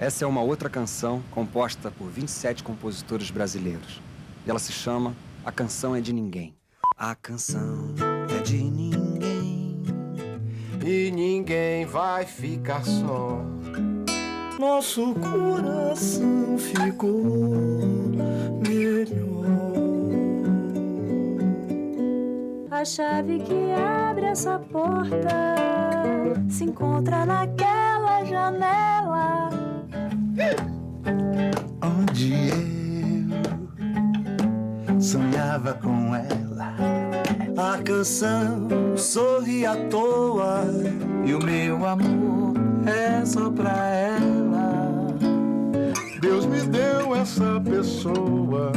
Essa é uma outra canção composta por 27 compositores brasileiros. E ela se chama A Canção é de Ninguém. A canção é de ninguém e ninguém vai ficar só. Nosso coração ficou melhor. A chave que abre essa porta se encontra naquela janela onde eu sonhava com ela. A canção sorri à toa e o meu amor é só pra ela. Deus me deu essa pessoa,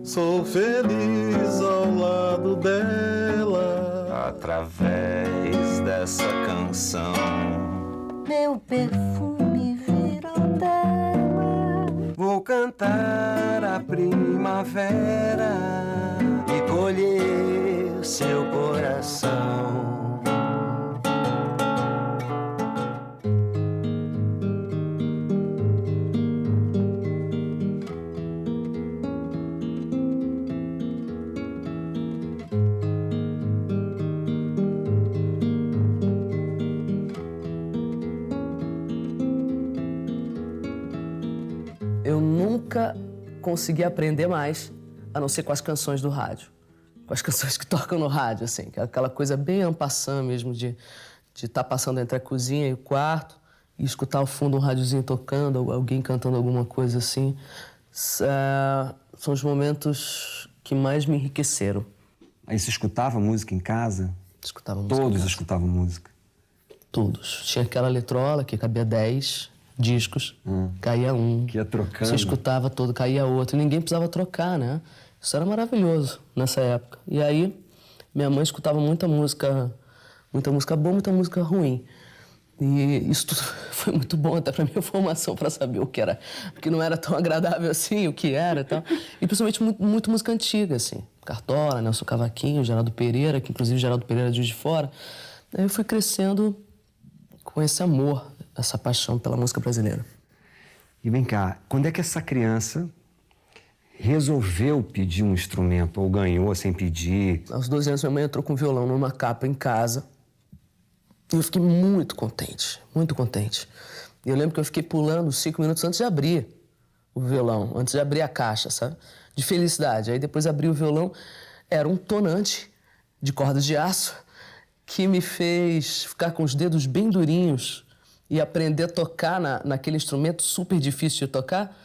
sou feliz ao lado dela. Através dessa canção, meu perfume virou dela. Vou cantar a primavera e colher seu coração. Eu nunca consegui aprender mais, a não ser com as canções do rádio. Com as canções que tocam no rádio, assim. Que é aquela coisa bem en passant mesmo, de estar passando entre a cozinha e o quarto e escutar ao fundo um rádiozinho tocando, alguém cantando alguma coisa assim. São os momentos que mais me enriqueceram. Aí você escutava música em casa? Escutava música Todos em casa. escutavam música? Todos. Tinha aquela letrola que cabia 10 discos, caía um. Que ia trocando. Você escutava todo, caía outro. Ninguém precisava trocar, né? Isso era maravilhoso nessa época. E aí, minha mãe escutava muita música boa, muita música ruim. E isso tudo foi muito bom até pra minha formação, pra saber o que era, porque não era tão agradável assim, o que era e tal. E principalmente muito música antiga, assim. Cartola, Nelson Cavaquinho, Geraldo Pereira, que inclusive Geraldo Pereira é de Juiz de Fora. Aí eu fui crescendo com esse amor, essa paixão pela música brasileira. E vem cá, quando é que essa criança resolveu pedir um instrumento ou ganhou sem pedir? Aos 12 anos, minha mãe entrou com um violão numa capa em casa. E eu fiquei muito contente, muito contente. E eu lembro que eu fiquei pulando 5 minutos antes de abrir o violão, antes de abrir a caixa, sabe? De felicidade. Aí depois abri o violão, era um tonante de cordas de aço que me fez ficar com os dedos bem durinhos e aprender a tocar naquele instrumento super difícil de tocar,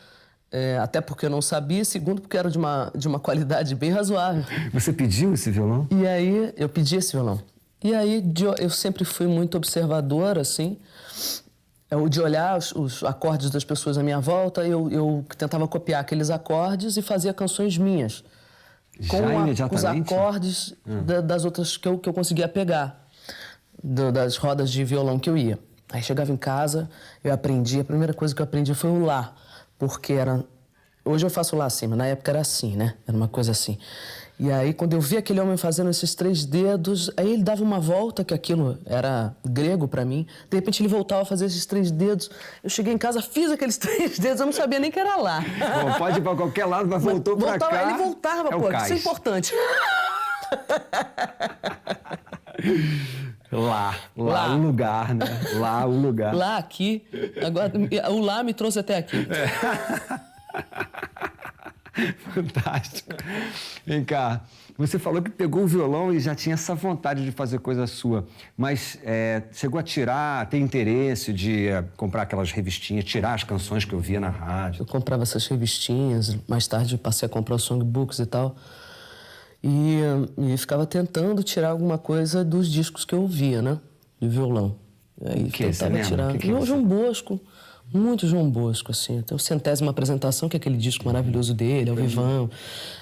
até porque eu não sabia, segundo porque era de uma qualidade bem razoável. Você pediu esse violão? E aí, eu pedi esse violão. E aí, eu sempre fui muito observadora, assim, de olhar os acordes das pessoas à minha volta, eu tentava copiar aqueles acordes e fazia canções minhas. Já Com imediatamente? os acordes das outras que eu conseguia pegar, das rodas de violão que eu ia. Aí chegava em casa, eu aprendi, a primeira coisa que eu aprendi foi o Lá, porque era... Hoje eu faço Lá assim, mas na época era assim, né? Era uma coisa assim. E aí, quando eu vi aquele homem fazendo esses 3 dedos, aí ele dava uma volta, que aquilo era grego pra mim. De repente, ele voltava a fazer esses 3 dedos. Eu cheguei em casa, fiz aqueles 3 dedos, eu não sabia nem que era Lá. Bom, pode ir pra qualquer lado, mas voltou pra cá. Ele voltava, pô, isso é importante. Lá o lugar, né? Lá o lugar. Lá, aqui. Agora, o Lá me trouxe até aqui. Fantástico. Vem cá, você falou que pegou o violão e já tinha essa vontade de fazer coisa sua, mas chegou a ter interesse de comprar aquelas revistinhas, tirar as canções que eu via na rádio? Eu comprava essas revistinhas, mais tarde eu passei a comprar os songbooks e tal, e ficava tentando tirar alguma coisa dos discos que eu ouvia, né, de violão. Aí que você tentava tirar. Que é João Bosco. Muito João Bosco, assim. Tem o 100ª apresentação, que é aquele disco maravilhoso dele, ao vivão.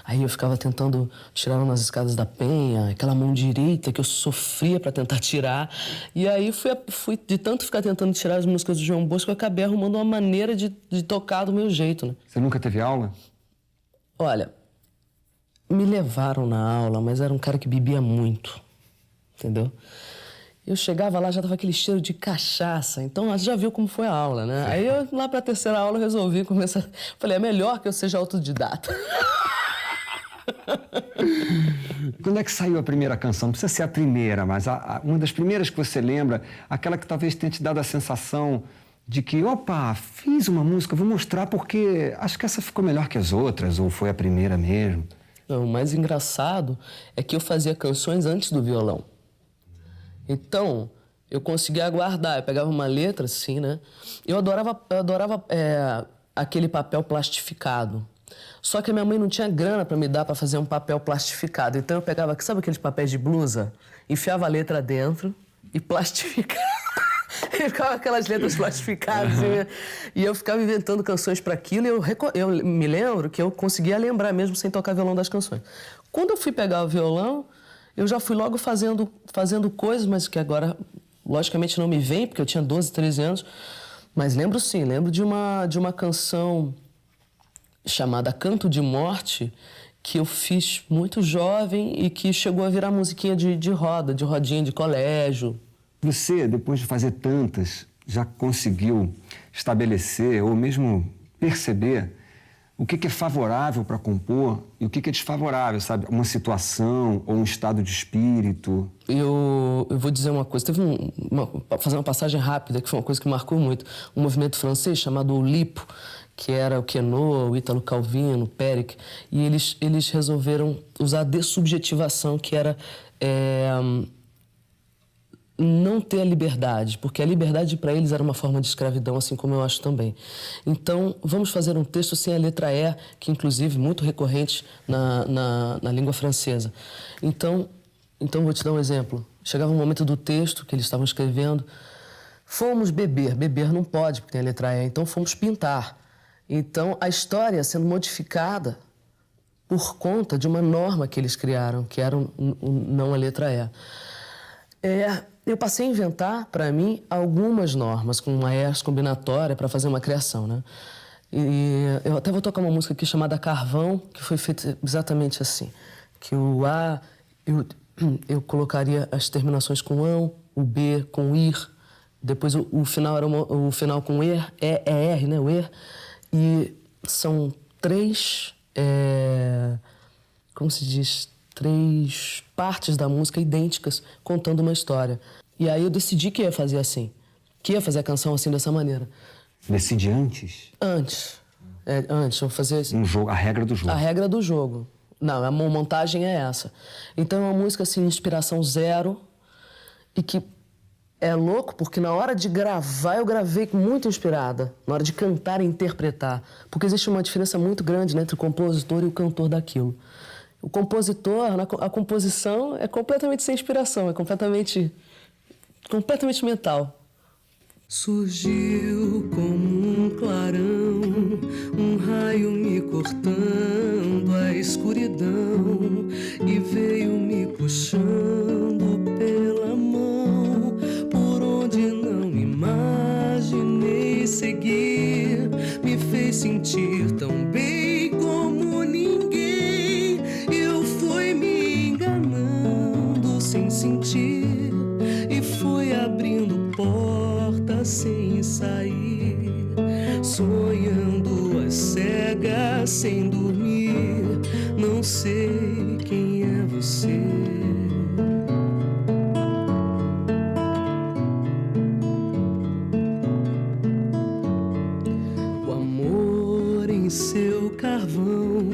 Aí eu ficava tentando tirar nas escadas da Penha, aquela mão direita que eu sofria pra tentar tirar. E aí fui de tanto ficar tentando tirar as músicas do João Bosco, eu acabei arrumando uma maneira de tocar do meu jeito, né? Você nunca teve aula? Olha, me levaram na aula, mas era um cara que bebia muito, entendeu? Eu chegava lá, já tava aquele cheiro de cachaça. Então, você já viu como foi a aula, né? Aí, eu, lá pra terceira aula, eu resolvi começar... Falei, é melhor que eu seja autodidata. Quando é que saiu a primeira canção? Não precisa ser a primeira, mas uma das primeiras que você lembra, aquela que talvez tenha te dado a sensação de que, opa, fiz uma música, vou mostrar porque acho que essa ficou melhor que as outras, ou foi a primeira mesmo. Não, o mais engraçado é que eu fazia canções antes do violão. Então, eu conseguia aguardar. Eu pegava uma letra, assim, né? Eu adorava aquele papel plastificado. Só que a minha mãe não tinha grana para me dar para fazer um papel plastificado. Então, eu pegava, sabe aqueles papéis de blusa? Enfiava a letra dentro e plastificava. E ficava aquelas letras plastificadas. E eu ficava inventando canções para aquilo. E eu me lembro que eu conseguia lembrar mesmo sem tocar violão das canções. Quando eu fui pegar o violão, eu já fui logo fazendo coisas, mas que agora, logicamente, não me vem, porque eu tinha 12, 13 anos. Mas lembro sim, lembro de uma canção chamada Canto de Morte, que eu fiz muito jovem e que chegou a virar musiquinha de rodinha de colégio. Você, depois de fazer tantas, já conseguiu estabelecer ou mesmo perceber o que é favorável para compor e o que é desfavorável, sabe? Uma situação ou um estado de espírito? Eu vou dizer uma coisa. Teve fazer uma passagem rápida, que foi uma coisa que marcou muito. Um movimento francês chamado Lipo, que era o Queneau, o Ítalo Calvino, o Péric, e eles resolveram usar a dessubjetivação, que era não ter a liberdade, porque a liberdade para eles era uma forma de escravidão, assim como eu acho também. Então, vamos fazer um texto sem a letra E, que inclusive é muito recorrente na língua francesa. Então, vou te dar um exemplo. Chegava um momento do texto que eles estavam escrevendo, fomos beber. Beber não pode, porque tem a letra E, então fomos pintar. Então, a história sendo modificada por conta de uma norma que eles criaram, que era não a letra E. Eu passei a inventar, para mim, algumas normas com uma ERS combinatória para fazer uma criação, né? E eu até vou tocar uma música aqui chamada Carvão, que foi feita exatamente assim. Que o A, eu colocaria as terminações com ão, o B com ir, depois o final era o final com er, é R, né? O er. E são três, como se diz, 3 partes da música idênticas, contando uma história. E aí eu decidi que ia fazer assim, que ia fazer a canção assim, dessa maneira. Decidi antes? Antes, eu vou fazer assim. Um jogo, a regra do jogo. A regra do jogo. Não, a montagem é essa. Então é uma música assim, inspiração zero, e que é louco, porque na hora de gravar, eu gravei muito inspirada. Na hora de cantar e interpretar. Porque existe uma diferença muito grande, né, entre o compositor e o cantor daquilo. O compositor, a composição é completamente sem inspiração, é completamente mental. Surgiu como um clarão, um raio me cortando a escuridão e veio me puxando pela mão, por onde não imaginei seguir, me fez sentir tão bem como ninguém. Eu fui me enganando sem sentir e fui abrindo portas sem sair, sonhando às cegas sem dormir. Não sei quem é você. O amor em seu carvão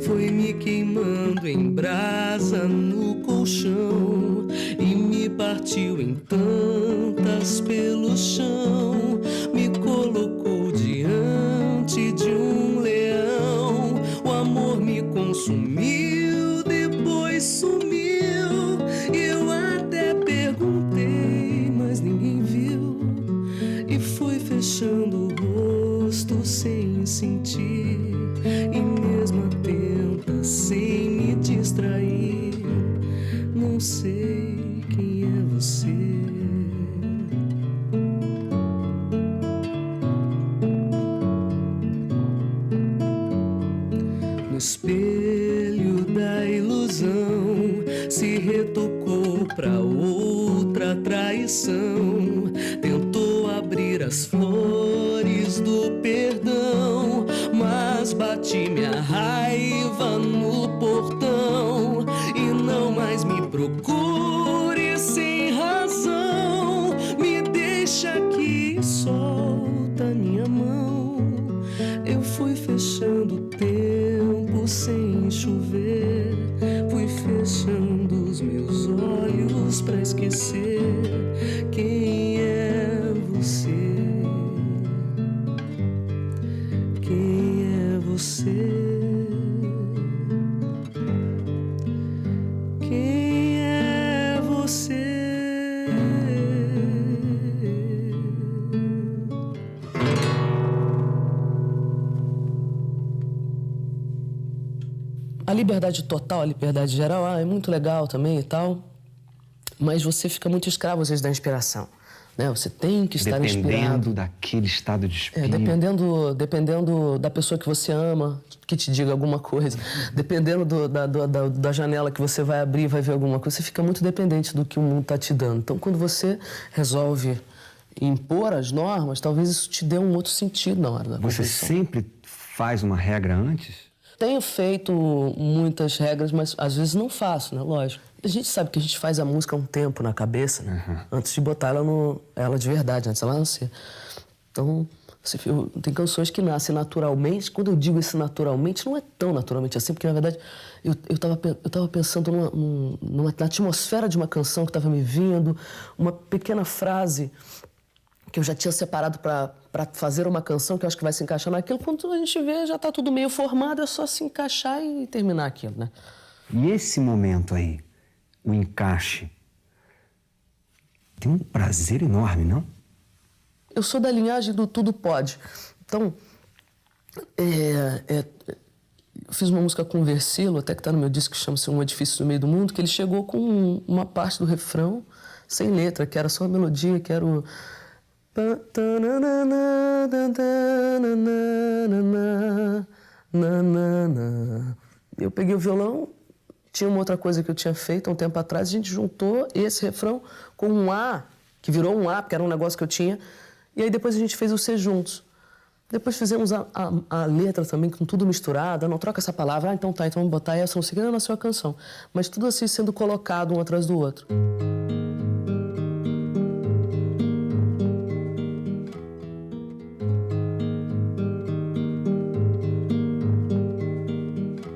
foi me queimando em brasa no colchão e me partiu em tantas pelo chão, me colocou diante de um leão. O amor me consumiu, depois sumiu. Eu até perguntei, mas ninguém viu, e fui fechando o rosto sem sentir, e mesmo atenta sem me distrair. Não sei quem é você. No espelho da ilusão se retocou pra outra traição. traição, tentou abrir as flores do perdão, mas bati minha raiva no portão. E não mais me procure sem razão, me deixa aqui, solta minha mão. Eu fui fechando o tempo sem chover, fui fechando os meus olhos pra esquecer quem é você. Quem é você? Quem é você? A liberdade total, a liberdade geral, é muito legal também e tal, mas você fica muito escravo, às vezes, da inspiração, né? Você tem que estar inspirado. Dependendo daquele estado de espírito. Dependendo da pessoa que você ama, que te diga alguma coisa, dependendo da janela que você vai abrir, vai ver alguma coisa, você fica muito dependente do que o mundo está te dando. Então, quando você resolve impor as normas, talvez isso te dê um outro sentido na hora da composição. Você sempre faz uma regra antes? Tenho feito muitas regras, mas às vezes não faço, né? Lógico. A gente sabe que a gente faz a música há um tempo na cabeça, né? Antes de botar ela de verdade, antes dela nascer. Então, tem canções que nascem naturalmente. Quando eu digo isso naturalmente, não é tão naturalmente assim, porque, na verdade, eu tava pensando na atmosfera de uma canção que estava me vindo, uma pequena frase que eu já tinha separado para fazer uma canção que eu acho que vai se encaixar naquilo. Quando a gente vê, já está tudo meio formado, é só se encaixar e terminar aquilo, né? E esse momento aí, o encaixe, tem um prazer enorme, não? Eu sou da linhagem do tudo pode. Então, eu fiz uma música com o Versilo, até que está no meu disco, que chama-se Um Edifício no Meio do Mundo, que ele chegou com uma parte do refrão sem letra, que era só a melodia, que era o... Eu peguei o violão, tinha uma outra coisa que eu tinha feito há um tempo atrás, a gente juntou esse refrão com um A, que virou um A, porque era um negócio que eu tinha, e aí depois a gente fez o C juntos. Depois fizemos a letra também, com tudo misturado, não troca essa palavra, então tá, então vamos botar essa, não sei o que, nasceu a canção. Mas tudo assim sendo colocado um atrás do outro.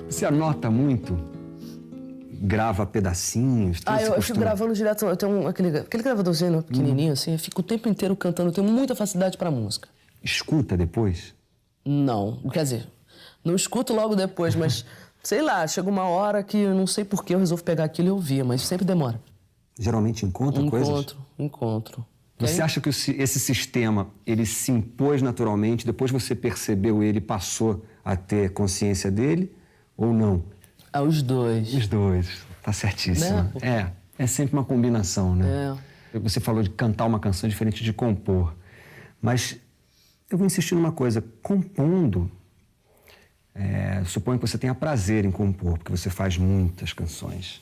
Você anota muito? Grava pedacinhos? Eu fico gravando direto. Eu tenho aquele gravadorzinho pequenininho, assim. Eu fico o tempo inteiro cantando. Eu tenho muita facilidade pra música. Escuta depois? Não. Quer dizer, não escuto logo depois, mas... sei lá, chega uma hora que eu não sei por que eu resolvo pegar aquilo e ouvir, mas sempre demora. Geralmente encontra coisas? Encontro. Você acha que esse sistema, ele se impôs naturalmente, depois você percebeu ele e passou a ter consciência dele? Ou não? Os dois. Os dois, tá certíssimo. Né? É sempre uma combinação, né? Você falou de cantar uma canção diferente de compor. Mas eu vou insistir numa coisa. Compondo, suponho que você tenha prazer em compor, porque você faz muitas canções.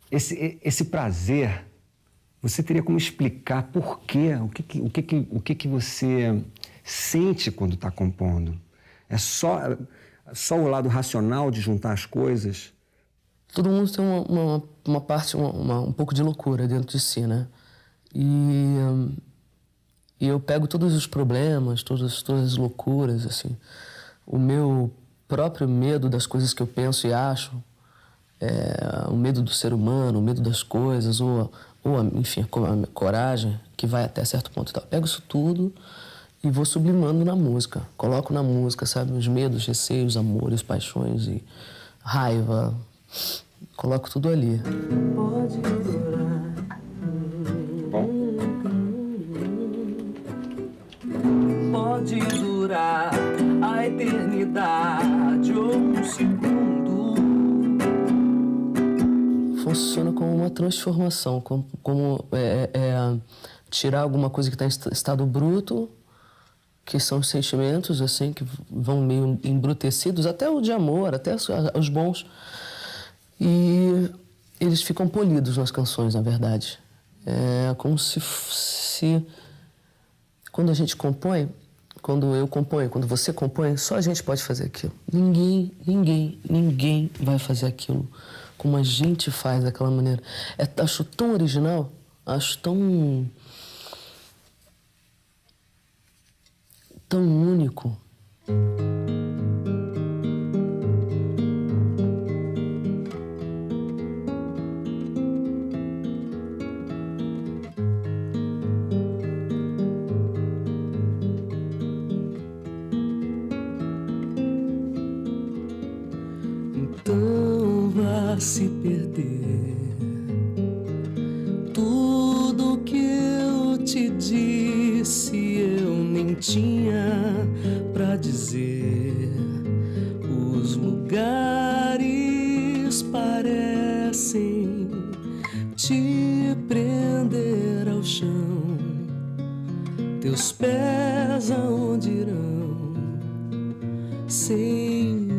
Esse prazer, você teria como explicar por quê? O que que sente quando está compondo? É só o lado racional de juntar as coisas? Todo mundo tem uma parte, um pouco de loucura dentro de si, né? E eu pego todos os problemas, todas as loucuras, assim. O meu próprio medo das coisas que eu penso e acho, o medo do ser humano, o medo das coisas, enfim, a coragem, que vai até certo ponto e tal. Eu pego isso tudo e vou sublimando na música. Coloco na música, sabe? Os medos, receios, amores, paixões e raiva. Coloco tudo ali. Pode durar. Pode durar a eternidade ou um segundo. Funciona como uma transformação, como tirar alguma coisa que está em estado bruto, que são os sentimentos, assim, que vão meio embrutecidos, até o de amor, até os bons. E eles ficam polidos nas canções, na verdade. É como se quando a gente compõe, quando eu componho, quando você compõe, só a gente pode fazer aquilo. Ninguém vai fazer aquilo como a gente faz daquela maneira. Acho tão original, acho tão único. Então vá se perder tudo que eu te disse, eu nem tinha pra dizer. Os lugares parecem te prender ao chão, teus pés aonde irão sem mim.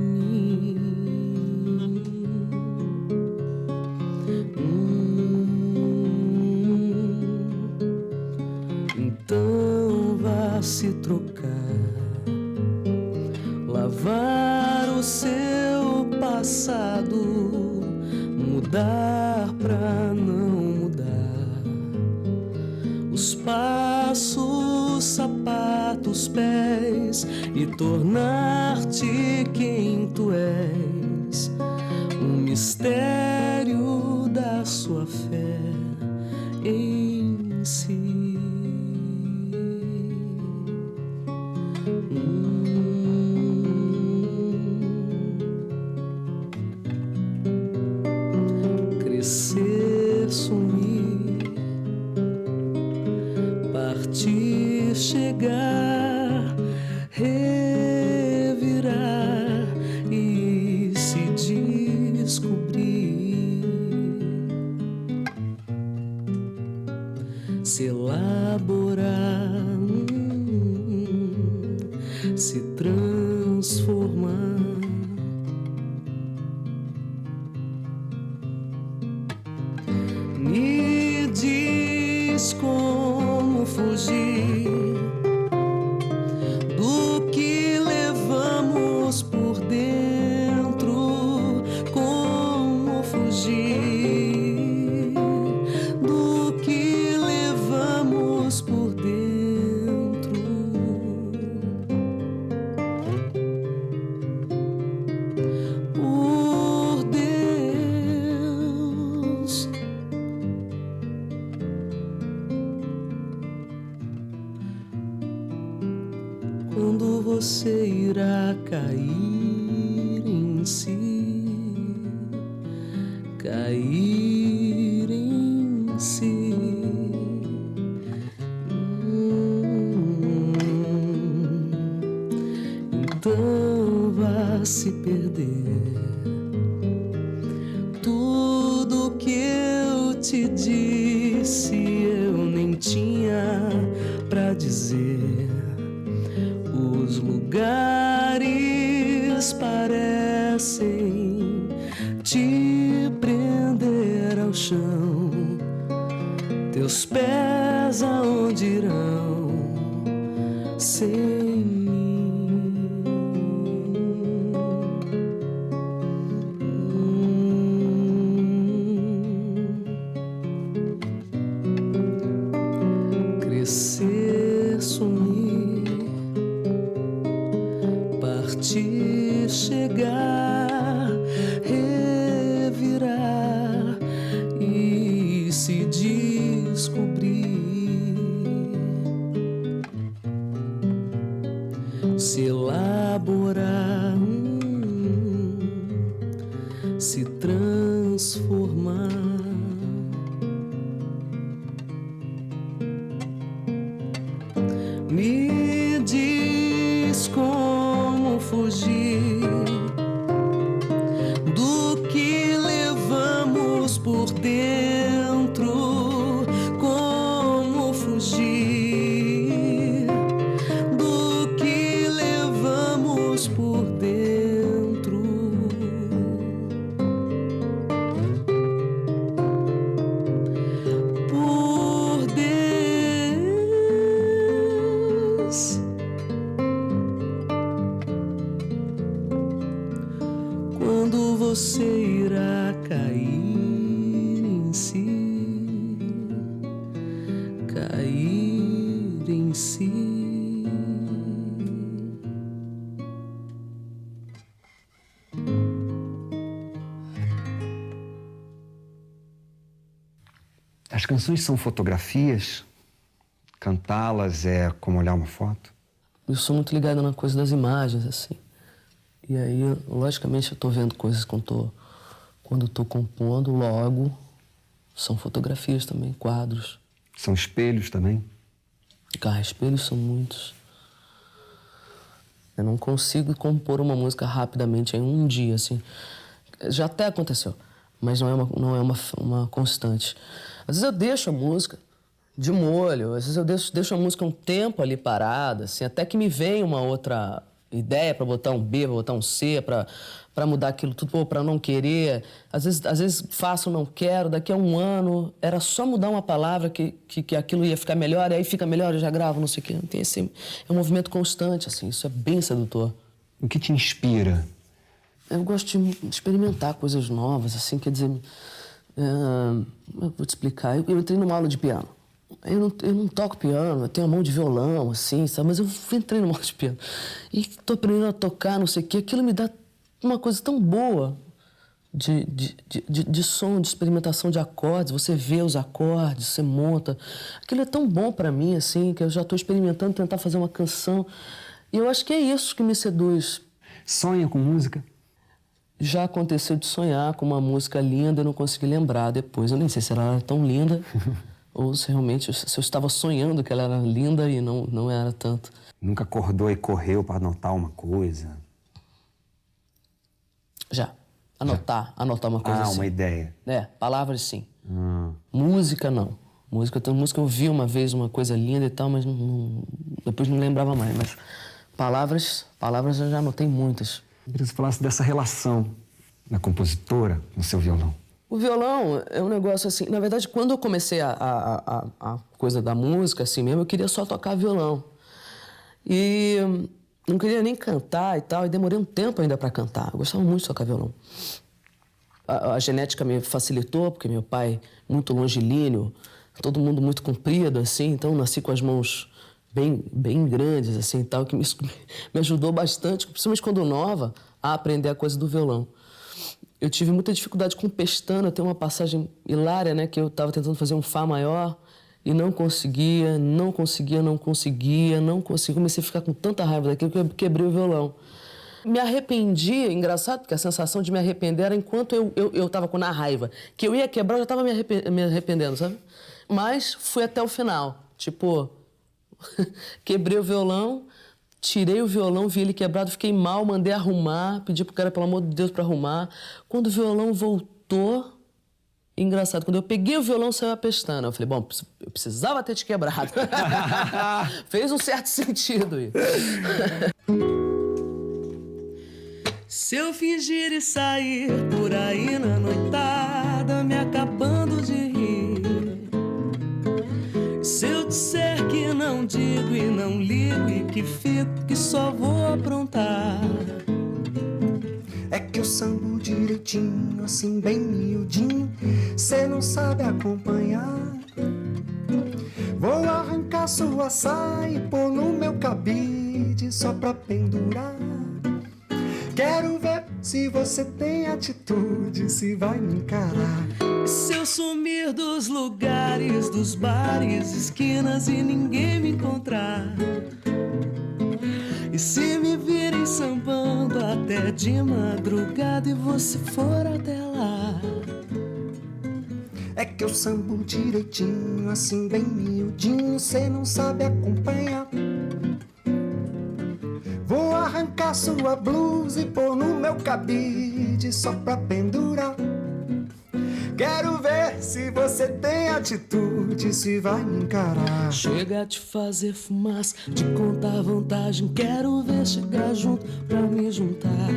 Então vá se trocar, lavar o seu passado, mudar pra não mudar. Os passos, sapatos, pés e tornar-te quem tu és. Um mistério da sua fé em si. Crescer, sumir, partir, chegar, revirar e se descobrir, se elaborar, se transformar. Me diz como fugir do que levamos por dentro, como fugir do que levamos por dentro. Por Deus, quando você irá cair em si, cair em si. Então vá se perder tudo que eu te disse, eu nem tinha pra dizer. Os lugares parecem te prender ao chão, teus pés aonde irão sem mim. Crescer, sumir, partir, chegar, revirar e se descobrir, se elaborar, se transformar. Me diz como fugir do que levamos por dentro, como fugir do que levamos por dentro. Deus. Quando você irá cair em si, cair em si. As canções são fotografias? Cantá-las é como olhar uma foto? Eu sou muito ligado na coisa das imagens, assim. E aí, logicamente, eu tô vendo coisas quando eu tô compondo, logo são fotografias também, quadros. São espelhos também? Cara, espelhos são muitos. Eu não consigo compor uma música rapidamente em um dia, assim. Já até aconteceu, mas não é uma constante. Às vezes eu deixo a música de molho, às vezes eu deixo a música um tempo ali parada, assim, até que me venha uma outra ideia para botar um B, para botar um C, para mudar aquilo tudo, ou para não querer. Às vezes faço, não quero, daqui a um ano era só mudar uma palavra que aquilo ia ficar melhor, e aí fica melhor, eu já gravo, não sei o quê. Tem é um movimento constante, assim, isso é bem sedutor. O que te inspira? Eu gosto de experimentar coisas novas, assim, quer dizer... eu vou te explicar. Eu entrei numa aula de piano. Eu não toco piano, eu tenho a mão de violão, assim, sabe? Mas eu entrei numa aula de piano. E tô aprendendo a tocar, não sei o quê. Aquilo me dá uma coisa tão boa de som, de experimentação de acordes. Você vê os acordes, você monta. Aquilo é tão bom pra mim, assim, que eu já tô experimentando tentar fazer uma canção. E eu acho que é isso que me seduz. Sonha com música? Já aconteceu de sonhar com uma música linda e não consegui lembrar depois. Eu nem sei se ela era tão linda ou se realmente se eu estava sonhando que ela era linda e não era tanto. Nunca acordou e correu para anotar uma coisa? Já. Anotar uma coisa assim. Uma ideia. Palavras sim. Música não. Música eu vi uma vez uma coisa linda e tal, mas depois não lembrava mais. Mas palavras eu já anotei muitas. Eu queria que você falasse dessa relação da compositora com o seu violão. O violão é um negócio assim... Na verdade, quando eu comecei a coisa da música, assim mesmo, eu queria só tocar violão. E não queria nem cantar e tal, e demorei um tempo ainda para cantar. Eu gostava muito de tocar violão. A genética me facilitou, porque meu pai, muito longilíneo, todo mundo muito comprido, assim, então nasci com as mãos bem grandes, assim, e tal, que me ajudou bastante, principalmente quando nova, a aprender a coisa do violão. Eu tive muita dificuldade com pestana, tem uma passagem hilária, né, que eu estava tentando fazer um Fá maior e não conseguia, comecei a ficar com tanta raiva daquilo que eu quebrei o violão. Me arrependi, engraçado, porque a sensação de me arrepender era enquanto eu estava com na raiva, que eu ia quebrar, eu já estava me arrependendo, sabe? Mas fui até o final, tipo, quebrei o violão, tirei o violão, vi ele quebrado, fiquei mal, mandei arrumar, pedi pro cara, pelo amor de Deus, para arrumar. Quando o violão voltou, engraçado, quando eu peguei o violão, saiu a pestana. Eu falei, bom, eu precisava ter te quebrado. Fez um certo sentido isso. Se eu fingir e sair por aí na noitada, me acabando de rir. Se eu disser que não digo e não ligo e que fico, que só vou aprontar. É que eu sambo direitinho, assim bem miudinho, cê não sabe acompanhar. Vou arrancar sua saia e pôr no meu cabide só pra pendurar. Quero ver se você tem atitude, se vai me encarar. Se eu sumir dos lugares, dos bares, esquinas e ninguém me encontrar. E se me virem sambando até de madrugada e você for até lá. É que eu sambo direitinho, assim bem miudinho, cê não sabe acompanhar. Vou arrancar sua blusa e pôr no meu cabide só pra pendurar. Quero ver se você tem atitude, se vai me encarar. Chega de fazer fumaça, de contar vantagem. Quero ver chegar junto pra me juntar.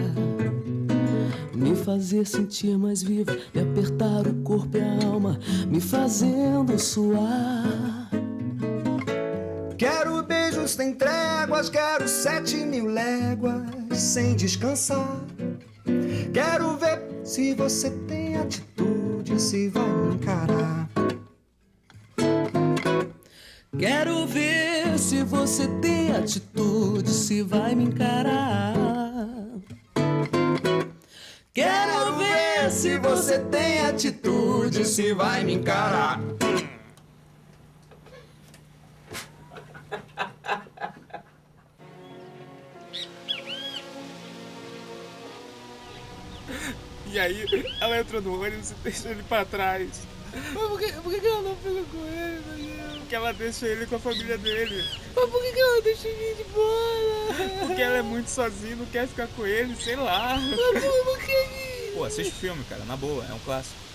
Me fazer sentir mais vivo, me apertar o corpo e a alma, me fazendo suar. Quero beijos tem tréguas, quero 7.000 léguas sem descansar. Quero ver se você tem atitude, se vai me encarar. Quero ver se você tem atitude, se vai me encarar. Quero ver se você tem atitude, se vai me encarar. E aí, ela entrou no ônibus e deixou ele pra trás. Mas por que ela não pegou com ele, meu Deus? Porque ela deixou ele com a família dele. Mas por que ela deixou ele de embora? Porque ela é muito sozinha, não quer ficar com ele, sei lá. Mas por que? Pô, assiste o filme, cara, na boa, é um clássico.